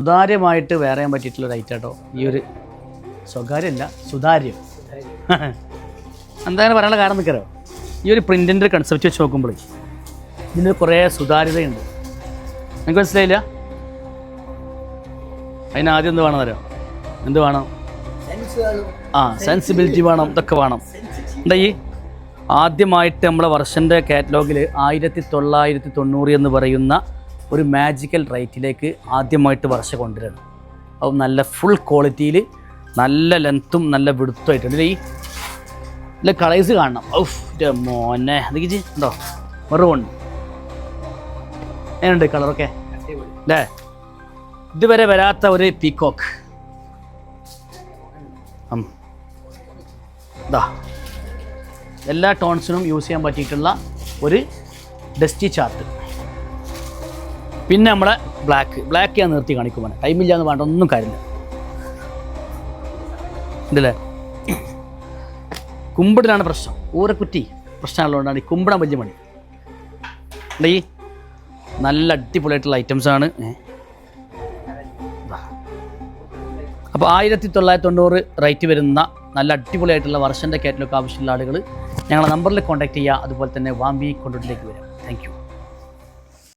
സുതാര്യമായിട്ട് വേറെ ചെയ്യാൻ പറ്റിയിട്ടുള്ള ഐറ്റം കേട്ടോ ഈ ഒരു സ്വകാര്യമല്ല സുതാര്യം. എന്തായാലും പറയാനുള്ള കാരണം നിൽക്കാരോ ഈ ഒരു പ്രിൻറ്റിൻ്റെ കൺസെപ്റ്റ് വെച്ച് നോക്കുമ്പോൾ ഇതിന് കുറേ സുതാര്യതയുണ്ട്. നിങ്ങൾക്ക് മനസ്സിലായില്ല? അതിനാദ്യം എന്ത് വേണം തരാം, എന്ത് വേണം? സെൻസിബിലിറ്റി വേണം, ഇതൊക്കെ വേണം. എന്താ ഈ ആദ്യമായിട്ട് നമ്മളെ വർഷൻ്റെ കാറ്റലോഗിൽ 1990 എന്ന് പറയുന്ന ഒരു മാജിക്കൽ റൈറ്റിലേക്ക് ആദ്യമായിട്ട് വർഷം കൊണ്ടുവരണം. അപ്പം നല്ല ഫുൾ ക്വാളിറ്റിയിൽ നല്ല ലെങ്ത്തും നല്ല വിടുത്തുമായിട്ടുണ്ട്. ഈ ഇല്ല കളേഴ്സ് കാണണം. ഔഫ് മോനെ അതൊക്കെ ഉണ്ടോ മെറൂൺ എങ്ങനെയുണ്ട് കളറൊക്കെ അല്ലേ? ഇതുവരെ വരാത്ത ഒരു പീക്കോക്ക്. ഇതാ എല്ലാ ടോൺസിനും യൂസ് ചെയ്യാൻ പറ്റിയിട്ടുള്ള ഒരു ഡസ്റ്റി ചാർട്ട്. പിന്നെ നമ്മളെ ബ്ലാക്ക് ഞാൻ നിർത്തി കാണിക്കുമ്പോൾ ടൈമില്ല എന്ന് വേണ്ട ഒന്നും കാര്യമില്ല. ഉണ്ടല്ലേ കുമ്പിടിനാണ് പ്രശ്നം, ഊരക്കുറ്റി പ്രശ്നമുള്ളതുകൊണ്ടാണ് ഈ കുമ്പിടാൻ വലിയ മണി. ഈ നല്ല അടിപൊളിയായിട്ടുള്ള ഐറ്റംസാണ്. അപ്പോൾ 1990 റേറ്റ് വരുന്ന നല്ല അടിപൊളിയായിട്ടുള്ള വർഷൻ്റെ കാറ്റലോഗ് ആവശ്യമുള്ള ആളുകൾ ഞങ്ങളുടെ നമ്പറിൽ കോൺടാക്ട് ചെയ്യുക. അതുപോലെ തന്നെ വാമ്പി കൊണ്ടോട്ടിലേക്ക് വരാം. Thank you.